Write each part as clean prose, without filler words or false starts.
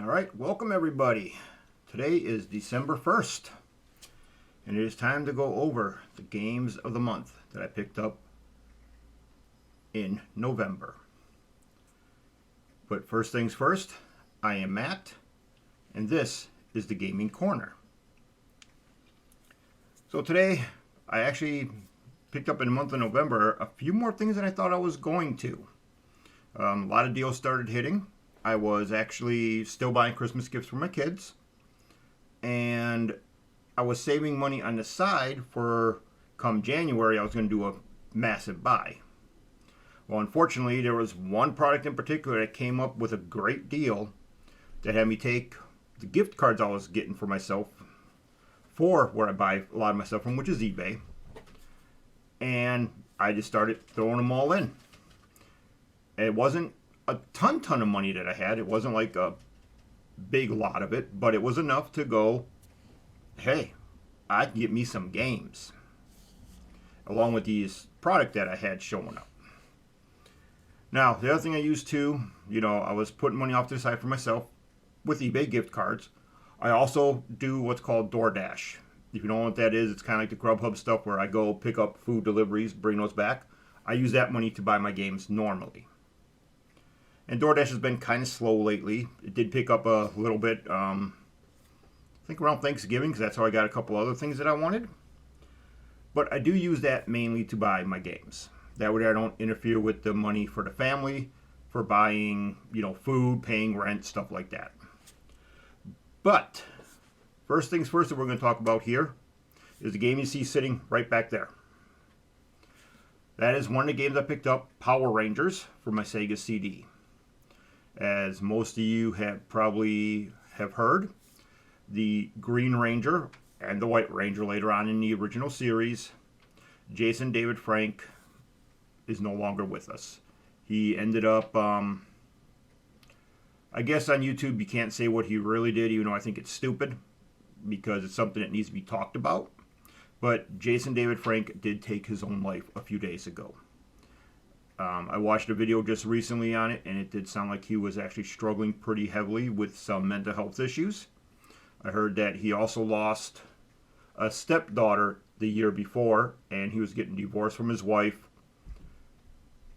All right, welcome everybody. Today is December 1st, and it is time to go over the games of the month that I picked up in November. But first things first, I am Matt, and this is the Gaming Corner. So today, I actually picked up in the month of November a few more things than I thought I was going to. A lot of deals started hitting. I was actually still buying Christmas gifts for my kids, and I was saving money on the side for come January I was going to do a massive buy. Well, unfortunately, there was one product in particular that came up with a great deal that had me take the gift cards I was getting for myself for where I buy a lot of my stuff from, which is eBay, and I just started throwing them all in. It wasn't a ton of money that I had. It wasn't like a big lot of it, but it was enough to go, hey, I can get me some games along with these product that I had showing up. Now, the other thing I used too, I was putting money off to the side for myself with eBay gift cards. I also do what's called DoorDash. If you don't know what that is, it's kind of like the Grubhub stuff where I go pick up food deliveries, bring those back. I use that money to buy my games normally. And DoorDash has been kind of slow lately. It did pick up a little bit, I think around Thanksgiving, because that's how I got a couple other things that I wanted. But I do use that mainly to buy my games. That way I don't interfere with the money for the family, for buying, food, paying rent, stuff like that. But first things first that we're going to talk about here is the game you see sitting right back there. That is one of the games I picked up, Power Rangers, for my Sega CD. As most of you have probably have heard, the Green Ranger and the White Ranger later on in the original series, Jason David Frank, is no longer with us. He ended up, I guess on YouTube you can't say what he really did, even though I think it's stupid, because it's something that needs to be talked about. But Jason David Frank did take his own life a few days ago. I watched a video just recently on it, and it did sound like he was actually struggling pretty heavily with some mental health issues. I heard that he also lost a stepdaughter the year before, and he was getting divorced from his wife.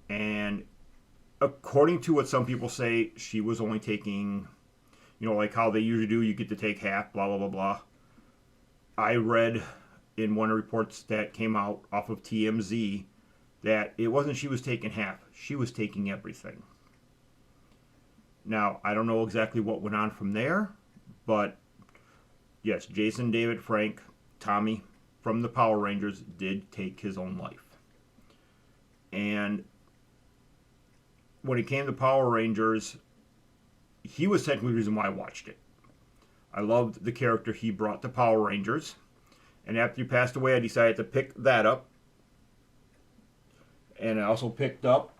And according to what some people say, she was only taking, like how they usually do, you get to take half, blah, blah, blah, blah. I read in one of the reports that came out off of TMZ that it wasn't she was taking half, she was taking everything. Now, I don't know exactly what went on from there, but yes, Jason David Frank, Tommy from the Power Rangers, did take his own life. And when it came to Power Rangers, he was technically the reason why I watched it. I loved the character he brought to Power Rangers. And after he passed away, I decided to pick that up. And I also picked up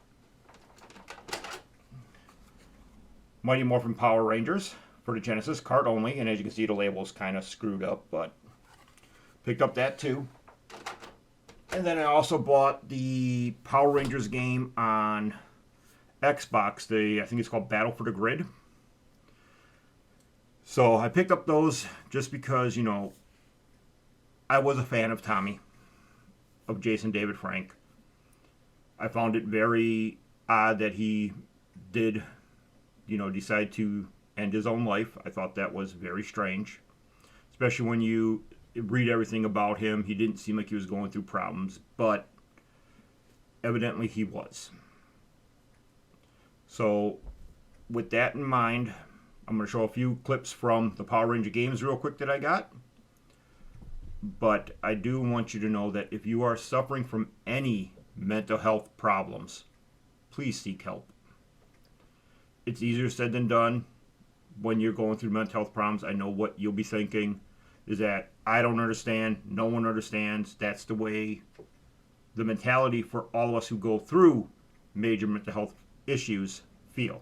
Mighty Morphin Power Rangers for the Genesis, card only. And as you can see, the label's kind of screwed up, but picked up that too. And then I also bought the Power Rangers game on Xbox. I think it's called Battle for the Grid. So I picked up those just because, I was a fan of Tommy, of Jason David Frank. I found it very odd that he did, decide to end his own life. I thought that was very strange, especially when you read everything about him. He didn't seem like he was going through problems, but evidently he was. So with that in mind, I'm going to show a few clips from the Power Ranger games real quick that I got. But I do want you to know that if you are suffering from any mental health problems, please seek help. It's easier said than done when you're going through mental health problems. I know what you'll be thinking is that I don't understand, no one understands. That's the way the mentality for all of us who go through major mental health issues feel,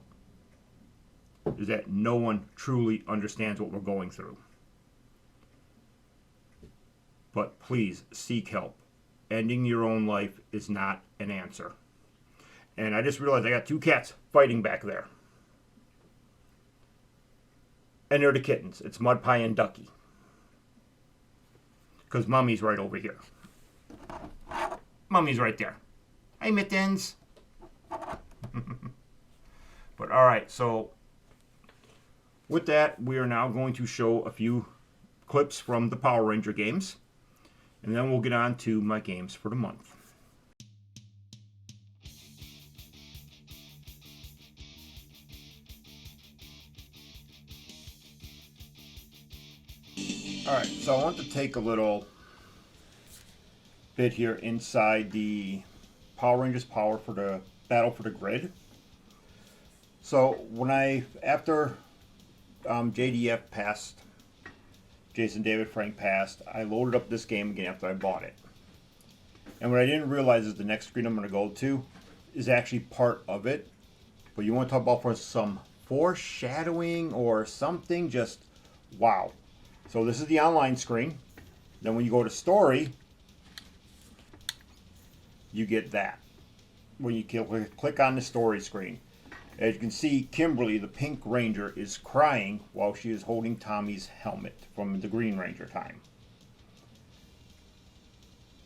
is that no one truly understands what we're going through. But please seek help. Ending your own life is not an answer. And I just realized I got two cats fighting back there. And they're the kittens. It's Mud Pie and Ducky. Because Mummy's right over here. Mummy's right there. Hey, Mittens. But alright, so with that, we are now going to show a few clips from the Power Ranger games. And then we'll get on to my games for the month. Alright, so I want to take a little bit here inside the Power Rangers Power for the Battle for the Grid. So after JDF passed, Jason David Frank passed, I loaded up this game again after I bought it. And what I didn't realize is the next screen I'm going to go to is actually part of it. But you want to talk about for some foreshadowing or something, just wow. So this is the online screen. Then when you go to story, you get that. When you click on the story screen. As you can see, Kimberly, the Pink Ranger, is crying while she is holding Tommy's helmet from the Green Ranger time.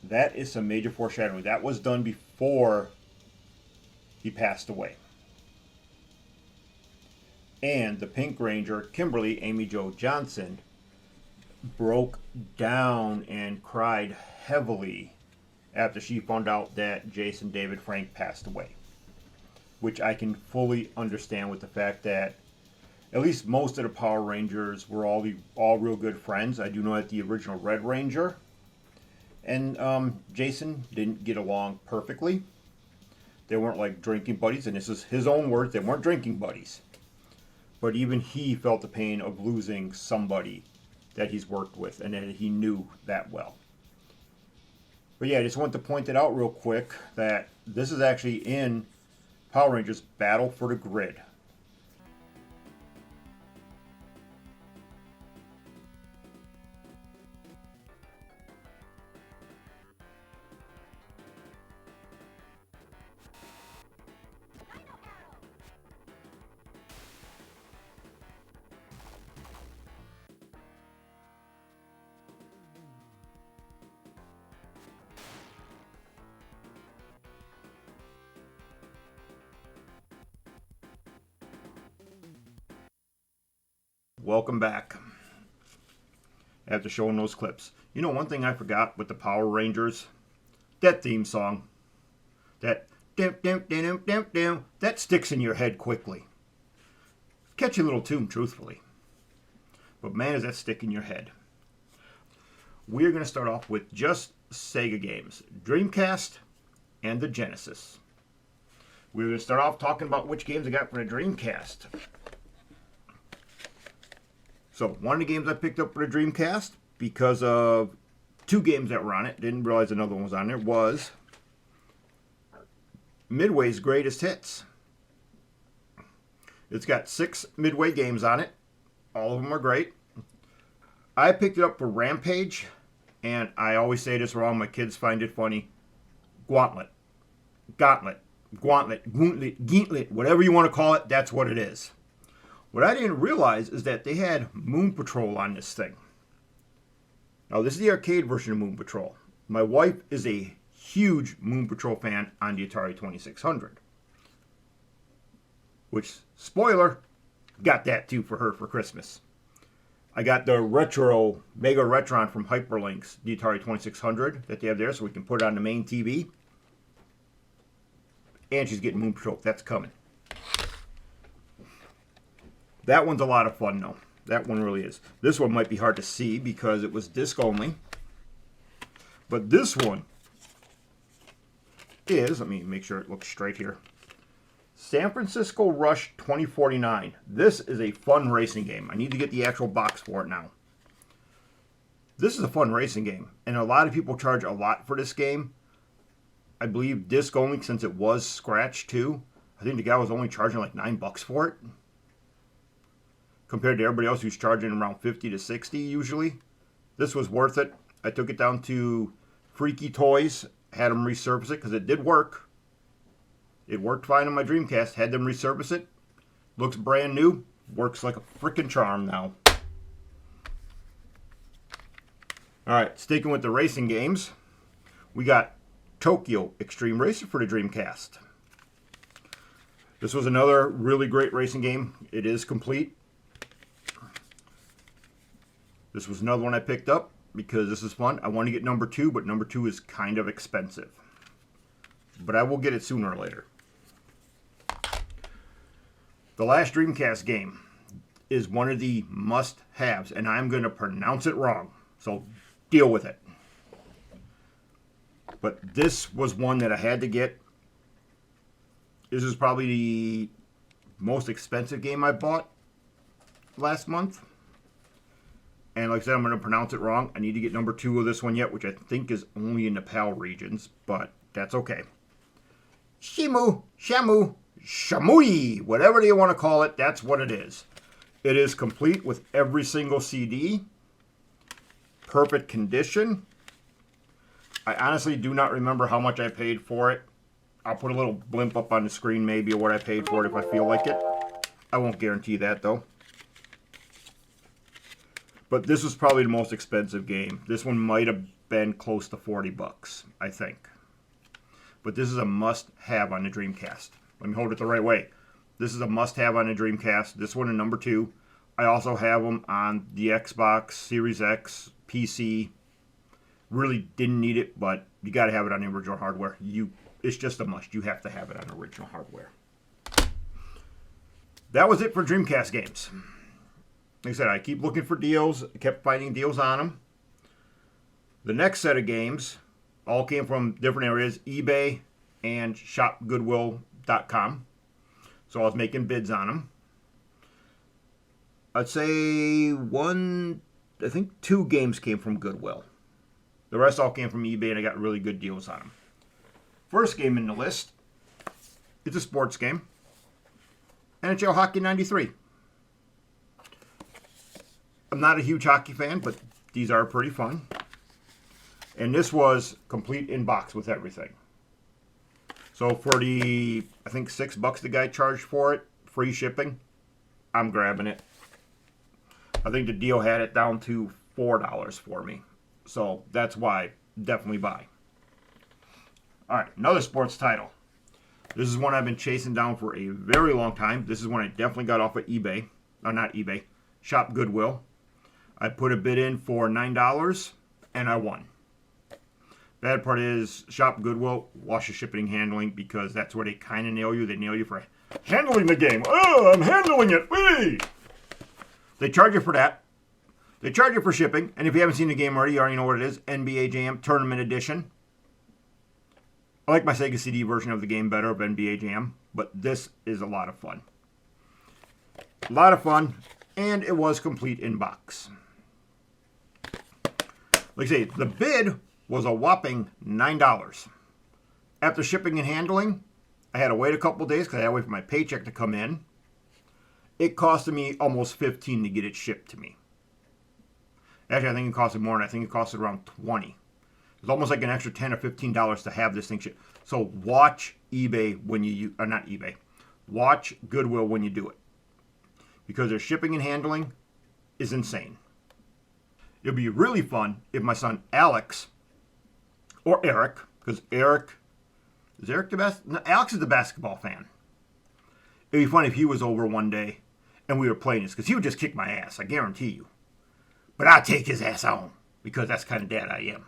That is some major foreshadowing. That was done before he passed away. And the Pink Ranger, Kimberly, Amy Jo Johnson, broke down and cried heavily after she found out that Jason David Frank passed away. Which I can fully understand with the fact that at least most of the Power Rangers were all real good friends. I do know that the original Red Ranger and Jason didn't get along perfectly. They weren't like drinking buddies, and this is his own words, they weren't drinking buddies. But even he felt the pain of losing somebody that he's worked with and that he knew that well. But yeah, I just want to point it out real quick that this is actually in Power Rangers Battle for the Grid. Welcome back. After showing those clips. You know, one thing I forgot with the Power Rangers? That theme song. That that sticks in your head quickly. Catchy little tune, truthfully. But man, does that stick in your head. We're going to start off with just Sega games. Dreamcast and the Genesis. We're going to start off talking about which games I got for the Dreamcast. So, one of the games I picked up for the Dreamcast, because of two games that were on it, didn't realize another one was on there, was Midway's Greatest Hits. It's got 6 Midway games on it. All of them are great. I picked it up for Rampage, and I always say this wrong, my kids find it funny. Gauntlet, Gauntlet, whatever you want to call it, that's what it is. What I didn't realize is that they had Moon Patrol on this thing. Now, this is the arcade version of Moon Patrol. My wife is a huge Moon Patrol fan on the Atari 2600. Which, spoiler, got that too for her for Christmas. I got the retro, Mega Retron from Hyperlinks, the Atari 2600 that they have there, so we can put it on the main TV. And she's getting Moon Patrol. That's coming. That one's a lot of fun, though. That one really is. This one might be hard to see because it was disc only. But this one is, let me make sure it looks straight here, San Francisco Rush 2049. This is a fun racing game. I need to get the actual box for it now. This is a fun racing game. And a lot of people charge a lot for this game. I believe disc only since it was scratch too. I think the guy was only charging like $9 for it. Compared to everybody else who's charging around 50 to 60 usually. This was worth it. I took it down to Freaky Toys, had them resurface it because it did work. It worked fine on my Dreamcast, had them resurface it. Looks brand new, works like a freaking charm now. Alright, sticking with the racing games, we got Tokyo Extreme Racer for the Dreamcast. This was another really great racing game. It is complete. This was another one I picked up because this is fun. I want to get number 2, but number 2 is kind of expensive. But I will get it sooner or later. The last Dreamcast game is one of the must-haves, and I'm going to pronounce it wrong, so deal with it. But this was one that I had to get. This is probably the most expensive game I bought last month. And like I said, I'm going to pronounce it wrong. I need to get number 2 of this one yet, which I think is only in the PAL regions, but that's okay. Shamui, whatever you want to call it, that's what it is. It is complete with every single CD. Perfect condition. I honestly do not remember how much I paid for it. I'll put a little blimp up on the screen maybe of what I paid for it if I feel like it. I won't guarantee that though. But this was probably the most expensive game. This one might have been close to 40 bucks, I think. But this is a must-have on the Dreamcast. Let me hold it the right way. This is a must-have on the Dreamcast. This one and number 2. I also have them on the Xbox, Series X, PC. Really didn't need it, but you got to have it on the original hardware. It's just a must. You have to have it on original hardware. That was it for Dreamcast games. Like I said, I keep looking for deals. I kept finding deals on them. The next set of games all came from different areas, eBay and shopgoodwill.com. So I was making bids on them. I'd say I think 2 games came from Goodwill. The rest all came from eBay, and I got really good deals on them. First game in the list, it's a sports game. NHL Hockey 93. I'm not a huge hockey fan, but these are pretty fun. And this was complete in box with everything. So for the, I think $6 the guy charged for it, free shipping, I'm grabbing it. I think the deal had it down to $4 for me. So that's why, definitely buy. Alright, another sports title. This is one I've been chasing down for a very long time. This is one I definitely got off of eBay. Or not eBay, Shop Goodwill. I put a bid in for $9 and I won. Bad part is Shop Goodwill, wash the shipping and handling, because that's where they kind of nail you. They nail you for handling the game. Oh, I'm handling it. Whee! They charge you for that. They charge you for shipping. And if you haven't seen the game already, you already know what it is. NBA Jam Tournament Edition. I like my Sega CD version of the game better, of NBA Jam. But this is a lot of fun. A lot of fun. And it was complete in box. Like I say, the bid was a whopping $9. After shipping and handling, I had to wait a couple days because I had to wait for my paycheck to come in. It costed me almost $15 to get it shipped to me. Actually, I think it costed more, and I think it costed around $20. It's almost like an extra $10 or $15 to have this thing shipped. So watch eBay when you, or not eBay, watch Goodwill when you do it. Because their shipping and handling is insane. It'd be really fun if my son Alex, or Eric, because is Eric the best? No, Alex is the basketball fan. It'd be fun if he was over one day and we were playing this, because he would just kick my ass, I guarantee you. But I'll take his ass home, because that's the kind of dad I am.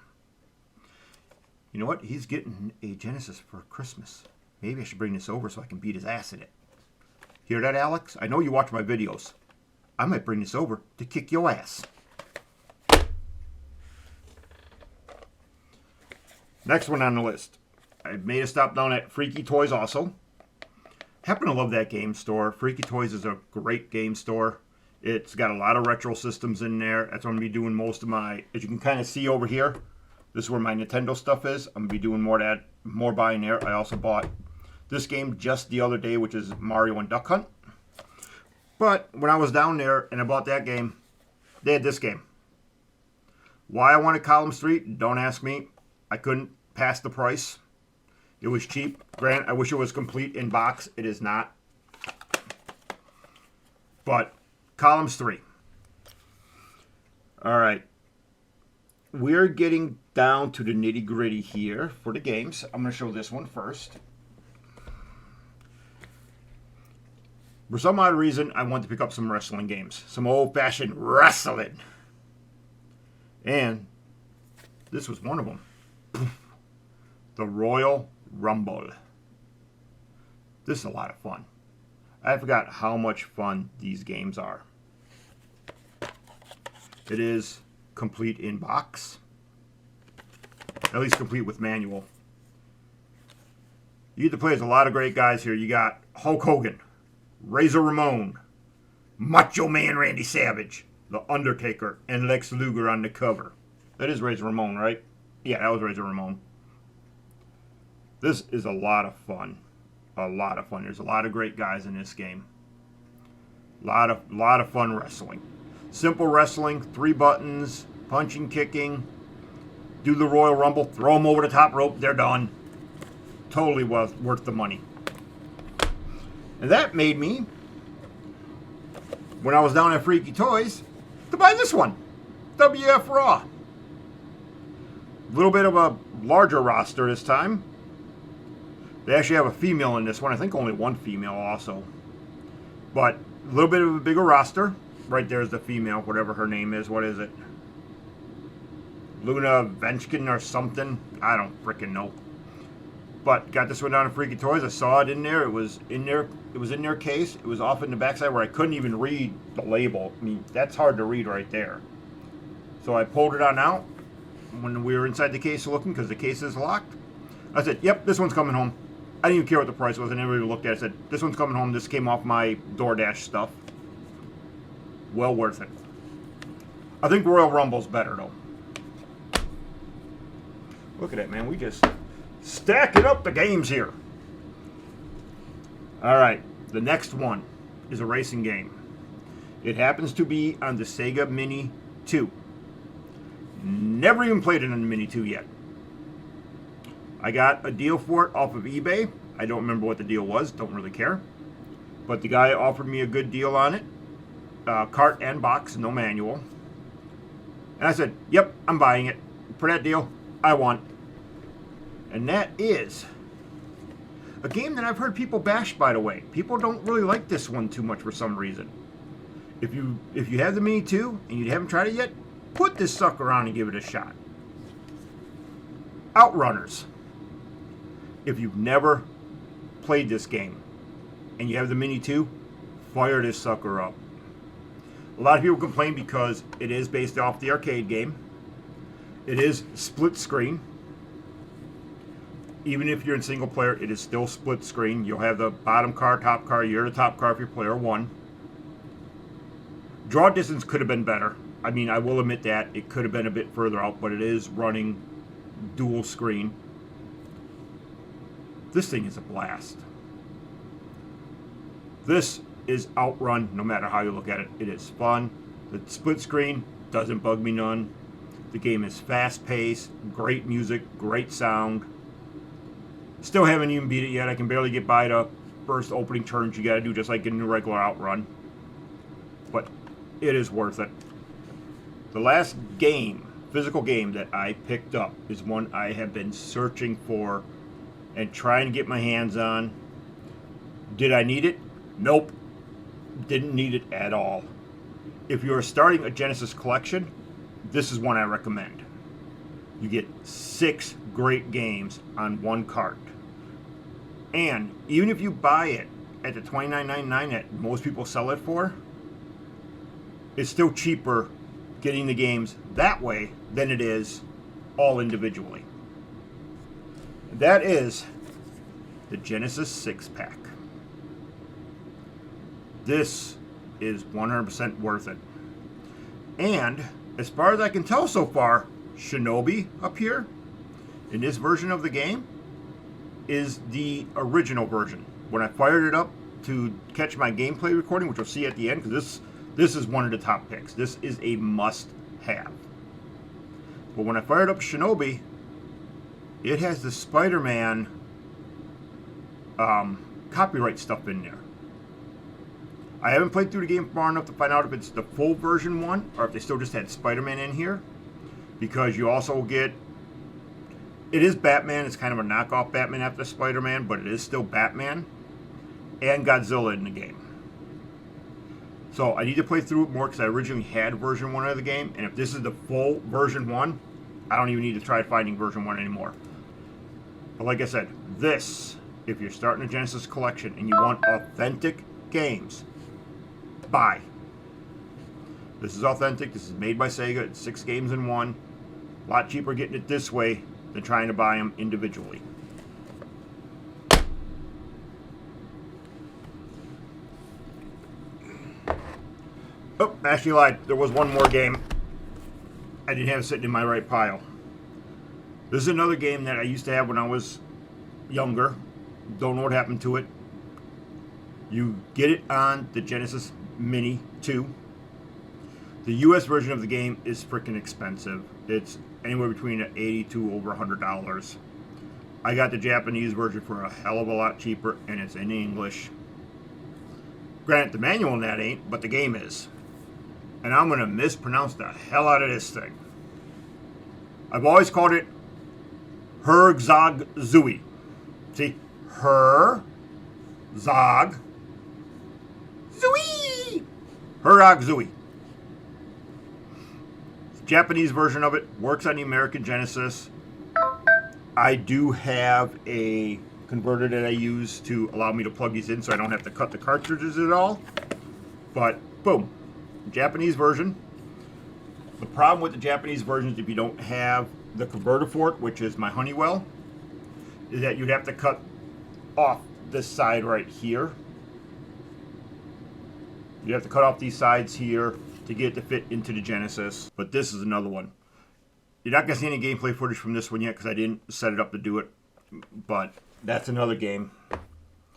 You know what? He's getting a Genesis for Christmas. Maybe I should bring this over so I can beat his ass in it. Hear that, Alex? I know you watch my videos. I might bring this over to kick your ass. Next one on the list. I made a stop down at Freaky Toys also. Happen to love that game store. Freaky Toys is a great game store. It's got a lot of retro systems in there. That's what I'm going to be doing most of my, as you can kind of see over here, this is where my Nintendo stuff is. I'm going to be doing more buying there. I also bought this game just the other day, which is Mario and Duck Hunt. But when I was down there and I bought that game, they had this game. Why I wanted Column Street, don't ask me. I couldn't pass the price. It was cheap. Granted, I wish it was complete in box. It is not. But columns 3. All right. We're getting down to the nitty gritty here for the games. I'm going to show this one first. For some odd reason, I want to pick up some wrestling games. Some old-fashioned wrestling. And this was one of them. The Royal Rumble. This is a lot of fun. I forgot how much fun these games are. It is complete in box. At least complete with manual. You get to play as a lot of great guys here. You got Hulk Hogan, Razor Ramon, Macho Man Randy Savage, The Undertaker, and Lex Luger on the cover. That is Razor Ramon, right? Yeah, that was Razor Ramon. This is a lot of fun. A lot of fun. There's a lot of great guys in this game. A lot of fun wrestling. Simple wrestling, 3 buttons, punching, kicking. Do the Royal Rumble, throw them over the top rope, they're done. Totally worth the money. And that made me, when I was down at Freaky Toys, to buy this one. WF Raw. A little bit of a larger roster this time. They actually have a female in this one. I think only one female also. But a little bit of a bigger roster. Right there's the female, whatever her name is. What is it? Luna Venchkin or something. I don't freaking know. But got this one down at Freaky Toys. I saw it in there. It was in there. It was in their case. It was off in the backside where I couldn't even read the label. I mean, that's hard to read right there. So I pulled it on out when we were inside the case looking because the case is locked. I said, "Yep, this one's coming home." I didn't even care what the price was. I never even looked at it. I said, "This one's coming home." This came off my DoorDash stuff. Well worth it. I think Royal Rumble's better though. Look at that, man. We just stacking up the games here. Alright, the next one is a racing game. It happens to be on the Sega Mini 2. Never even played it on the Mini 2 yet. I got a deal for it off of eBay. I don't remember what the deal was, don't really care. But the guy offered me a good deal on it. Cart and box, no manual. And I said, yep, I'm buying it. For that deal, I want. And that is a game that I've heard people bash, by the way. People don't really like this one too much for some reason. If you have the Mini 2 and you haven't tried it yet, put this sucker on and give it a shot. Outrunners. If you've never played this game and you have the Mini 2, fire this sucker up. A lot of people complain because it is based off the arcade game. It is split screen. Even if you're in single player, it is still split screen. You'll have the bottom car, top car. You're the top car if you're player 1. Draw distance could have been better. I mean, I will admit that. It could have been a bit further out, but it is running dual screen. This thing is a blast. This is Outrun, no matter how you look at it. It is fun. The split screen doesn't bug me none. The game is fast-paced, great music, great sound. Still haven't even beat it yet. I can barely get by the first opening turns you gotta do just like in a regular Outrun. But it is worth it. The last game, physical game that I picked up is one I have been searching for and trying to get my hands on. Did I need it? Nope. Didn't need it at all. If you're starting a Genesis collection, this is one I recommend. You get 6 great games on one cart. And even if you buy it at the $29.99 that most people sell it for, it's still cheaper getting the games that way than it is all individually. That is the Genesis 6-pack. This is 100% worth it. And as far as I can tell so far, Shinobi up here in this version of the game is the original version. When I fired it up to catch my gameplay recording, which you'll see at the end, because this is one of the top picks. This is a must-have. But when I fired up Shinobi, it has the Spider-Man copyright stuff in there. I haven't played through the game far enough to find out if it's the full version 1 or if they still just had Spider-Man in here. Because you also get... It is Batman. It's kind of a knockoff Batman after Spider-Man, but it is still Batman. And Godzilla in the game. So I need to play through it more because I originally had version 1 of the game. And if this is the full version 1, I don't even need to try finding version 1 anymore. But like I said, this, if you're starting a Genesis collection and you want authentic games, buy. This is authentic. This is made by Sega. It's 6 games in 1. A lot cheaper getting it this way than trying to buy them individually. Oh, actually lied. There was one more game. I didn't have it sitting in my right pile. This is another game that I used to have when I was younger. Don't know what happened to it. You get it on the Genesis Mini 2. The US version of the game is freaking expensive. It's anywhere between $80 to over $100. I got the Japanese version for a hell of a lot cheaper, and it's in English. Granted, the manual on that ain't, but the game is. And I'm going to mispronounce the hell out of this thing. I've always called it Herzog Zui. See? Herzog Zui! Herzog Zui. Japanese version of it works on the American Genesis. I do have a converter that I use to allow me to plug these in so I don't have to cut the cartridges at all. But, boom. Japanese version. The problem with the Japanese version is if you don't have the converter for it, which is my Honeywell, is that you'd have to cut off this side right here. You have to cut off these sides here to get it to fit into the Genesis. But this is another one. You're not going to see any gameplay footage from this one yet because I didn't set it up to do it. But that's another game.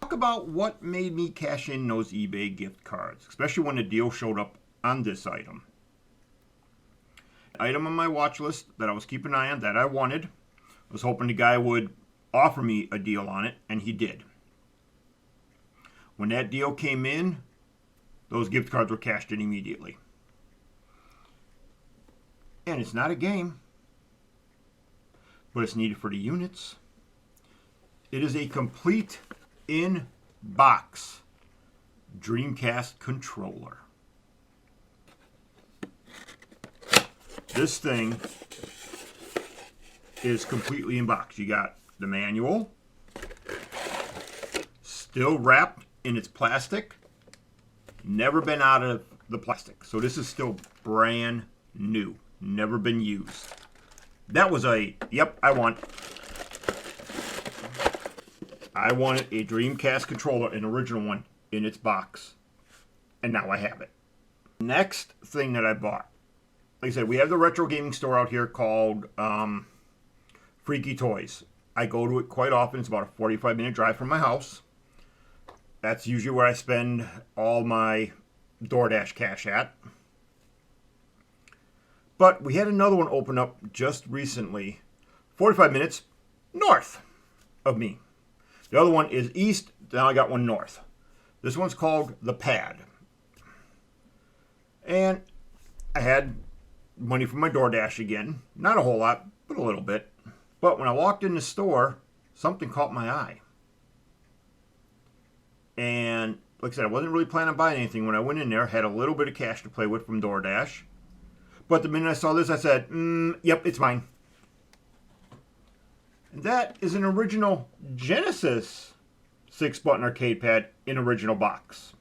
Talk about what made me cash in those eBay gift cards, especially when the deal showed up on this item. Item on my watch list that I was keeping an eye on that I wanted. I was hoping the guy would offer me a deal on it, and he did. When that deal came in, those gift cards were cashed in immediately. And it's not a game, but it's needed for the units. It is a complete in-box Dreamcast controller. This thing is completely in box. You got the manual, still wrapped in its plastic, never been out of the plastic. So this is still brand new, never been used. That was a, yep, I wanted a Dreamcast controller, an original one, in its box. And now I have it. Next thing that I bought. Like I said, we have the retro gaming store out here called Freaky Toys. I go to it quite often. It's about a 45-minute drive from my house. That's usually where I spend all my DoorDash cash at. But we had another one open up just recently, 45 minutes north of me. The other one is east, now I got one north. This one's called The Pad. And I had money from my DoorDash again. Not a whole lot, but a little bit. But when I walked in the store, something caught my eye. And like I said, I wasn't really planning on buying anything. When I went in there, had a little bit of cash to play with from DoorDash. But the minute I saw this, I said, yep, it's mine. And that is an original Genesis 6-button arcade pad in original box.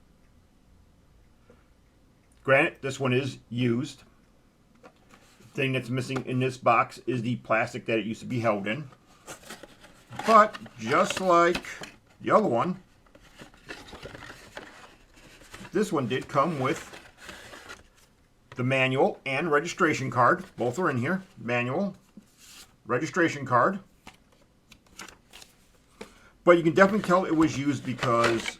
Granted, this one is used. The thing that's missing in this box is the plastic that it used to be held in. But just like the other one, this one did come with the manual and registration card. Both are in here. Manual, registration card. But you can definitely tell it was used because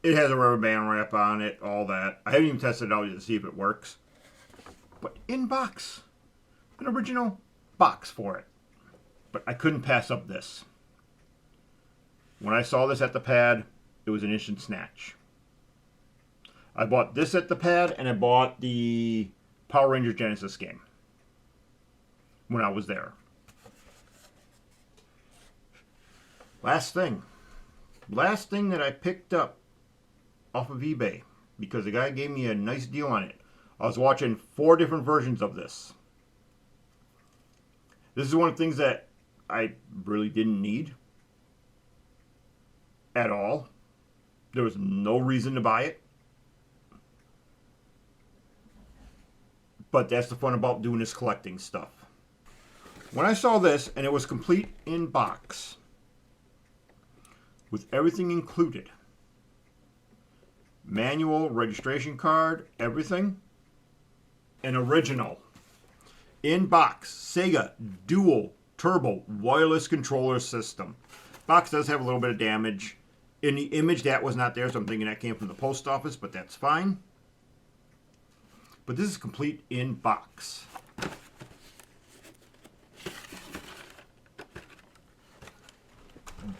it has a rubber band wrap on it, all that. I haven't even tested it out yet to see if it works. But in box. An original box for it. But I couldn't pass up this. When I saw this at the pad, it was an instant snatch. I bought this at the pad, and I bought the Power Rangers Genesis game when I was there. Last thing that I picked up off of eBay, because the guy gave me a nice deal on it. I was watching 4 different versions of this. This is one of the things that I really didn't need at all. There was no reason to buy it. But that's the fun about doing this collecting stuff. When I saw this, and it was complete in box, with everything included, manual, registration card, everything, an original, in box, Sega Dual Turbo Wireless Controller System. Box does have a little bit of damage. In the image, that was not there, so I'm thinking that came from the post office, but that's fine. But this is complete in box.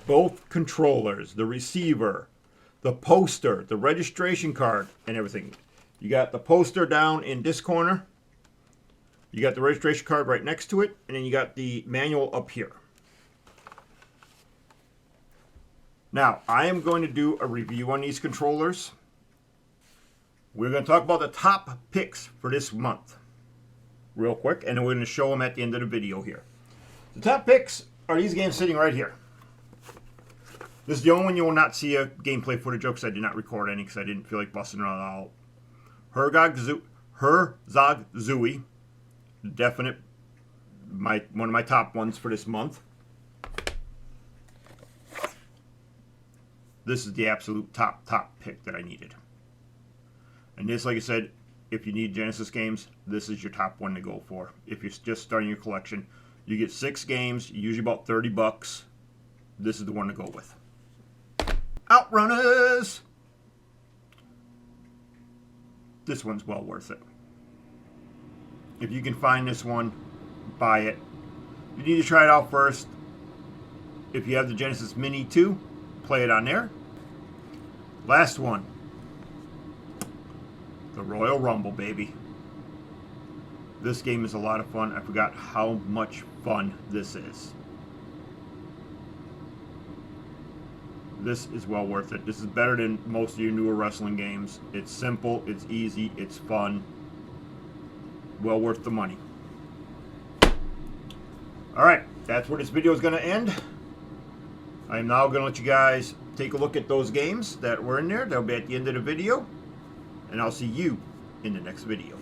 Both controllers, the receiver, the poster, the registration card, and everything. You got the poster down in this corner. You got the registration card right next to it, and then you got the manual up here. Now, I am going to do a review on these controllers. We're going to talk about the top picks for this month real quick, and then we're going to show them at the end of the video here. The top picks are these games sitting right here. This is the only one you will not see a gameplay footage of, because I did not record any because I didn't feel like busting it all out. Herzog Zooey, definite, one of my top ones for this month. This is the absolute top pick that I needed. And this, like I said, if you need Genesis games, this is your top one to go for. If you're just starting your collection, you get 6 games, usually about $30. This is the one to go with. Outrunners! This one's well worth it. If you can find this one, buy it. You need to try it out first. If you have the Genesis Mini 2, play it on there. Last one. The Royal Rumble, baby. This game is a lot of fun. I forgot how much fun this is. This is well worth it. This is better than most of your newer wrestling games. It's simple, it's easy, it's fun. Well worth the money. Alright, that's where this video is going to end. I'm now going to let you guys take a look at those games that were in there. They'll be at the end of the video. And I'll see you in the next video.